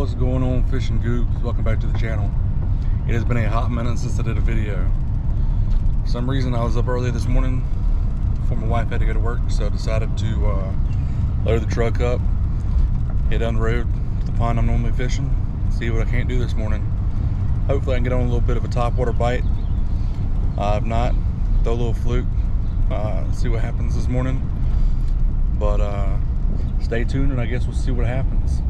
What's going on, Fishing Goobs? Welcome back to the channel. It has been a hot minute since I did a video. For some reason I was up early this morning before my wife had to go to work, so I decided to load the truck up, head down the road to the pond I'm normally fishing, see what I can't do this morning. Hopefully I can get on a little bit of a topwater bite. If not, throw a little fluke, see what happens this morning. But stay tuned and I guess we'll see what happens.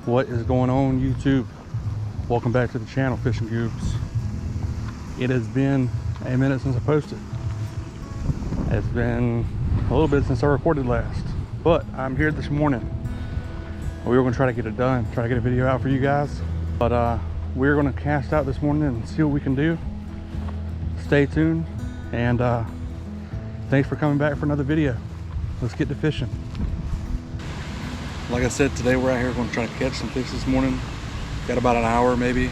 What is going on, YouTube? Welcome back to the channel, Fishing Goobs. It has been a minute since I posted. It's been a little bit since I recorded last, but I'm here this morning. We were going to try to get it done, try to get a video out for you guys, but we're going to cast out this morning and see what we can do. Stay tuned, and thanks for coming back for another video. Let's get to fishing. Like I said, today we're out here going to try to catch some fish this morning. Got about an hour maybe.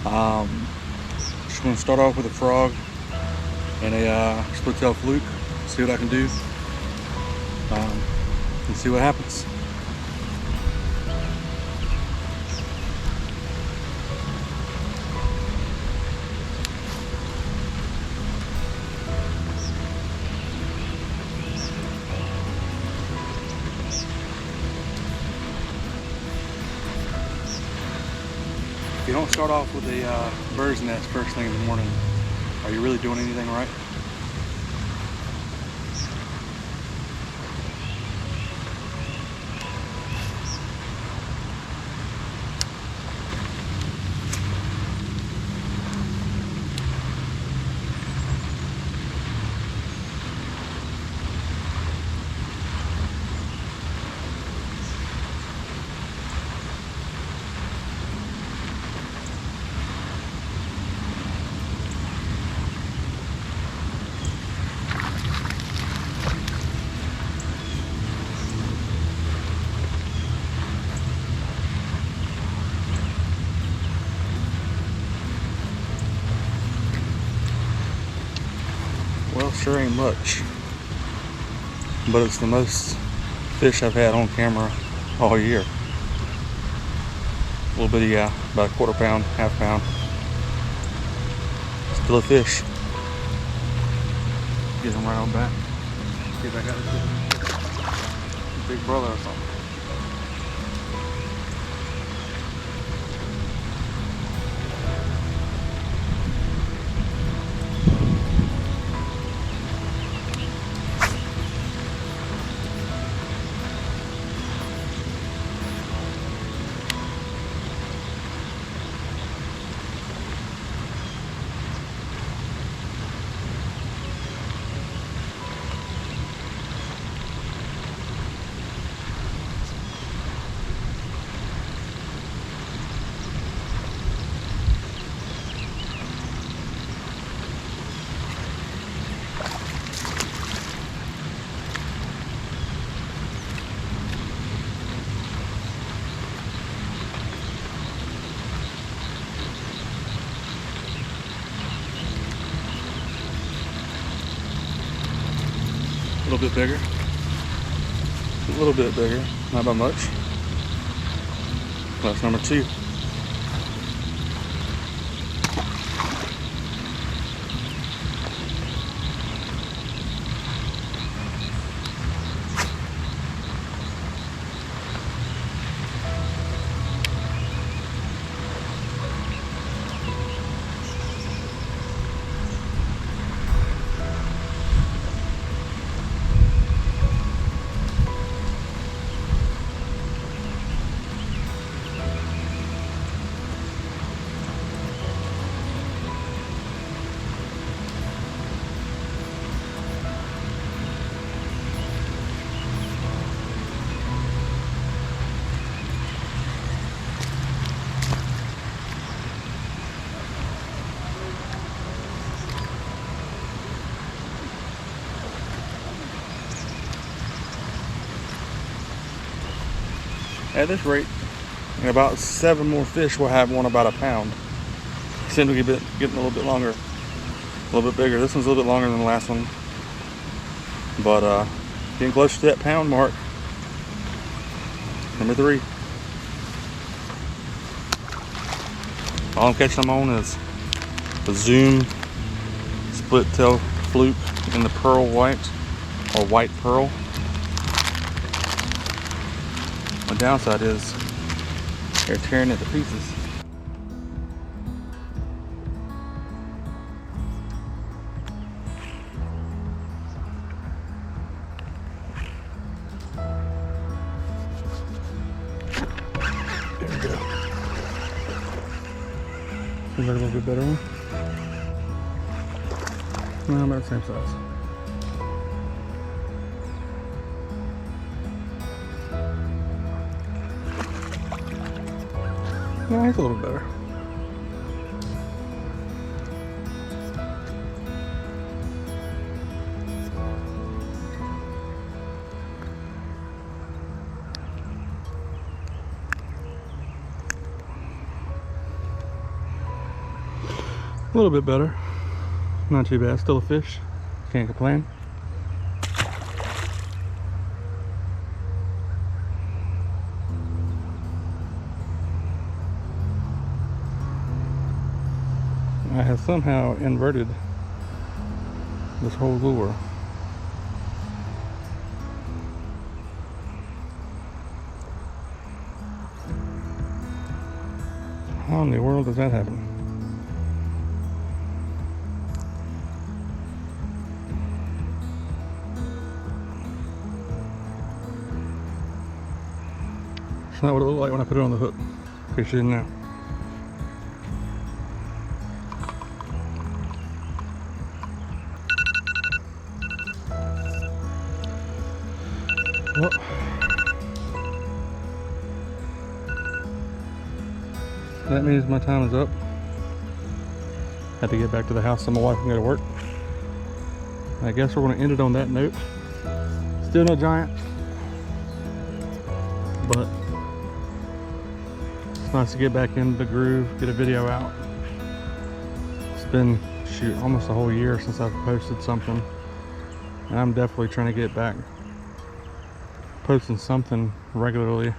Just going to start off with a frog and a split tail fluke. See what I can do and see what happens. If you don't start off with a bird's nest first thing in the morning, are you really doing anything right? Well, sure ain't much, but it's the most fish I've had on camera all year. A little bitty, yeah, about a quarter pound, half pound. Still a fish. Get him right on back. See if I got a big brother or something. A little bit bigger. A little bit bigger, not by much. That's number 2. At this rate, in about 7 more fish, we'll have one about a pound. Seem to be getting a little bit longer, a little bit bigger. This one's a little bit longer than the last one, but getting closer to that pound mark. Number 3. All I'm catching them on is the Zoom split tail fluke in the pearl white or white pearl. The downside is they're tearing it to pieces. There we go. Seems like a little bit better one. No, about the same size. No, it's a little better. A little bit better. Not too bad. Still a fish. Can't complain. I have somehow inverted this whole lure. How in the world does that happen? It's not what it looked like when I put it on the hook. In case you didn't know. Well, that means my time is up. Had to get back to the house so my wife can go to work. I guess we're going to end it on that note. Still no giant, but it's nice to get back in the groove, get a video out. It's been, shoot, almost a whole year since I've posted something, and I'm definitely trying to get back posting something regularly,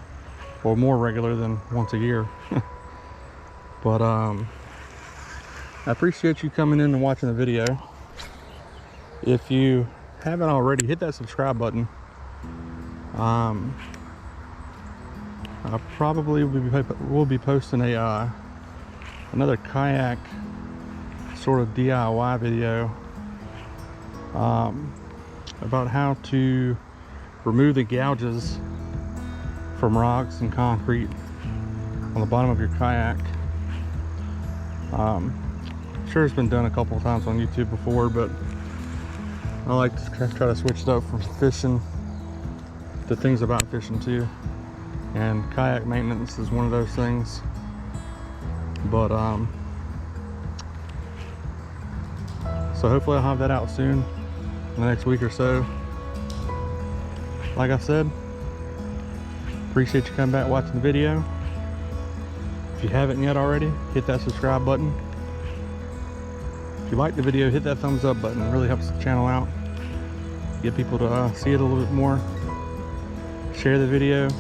or more regular than once a year. But I appreciate you coming in and watching the video. If you haven't already, hit that subscribe button. I probably will be posting a another kayak sort of DIY video about how to remove the gouges from rocks and concrete on the bottom of your kayak. I'm sure it's been done a couple of times on YouTube before, but I like to try to switch it up from fishing to things about fishing too. And kayak maintenance is one of those things. But so hopefully I'll have that out soon, in the next week or so. Like I said, appreciate you coming back watching the video. If you haven't yet already, hit that subscribe button. If you like the video, hit that thumbs up button. It really helps the channel out. Get people to see it a little bit more. Share the video.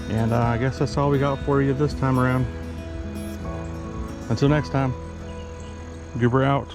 And I guess that's all we got for you this time around. Until next time, Goober out.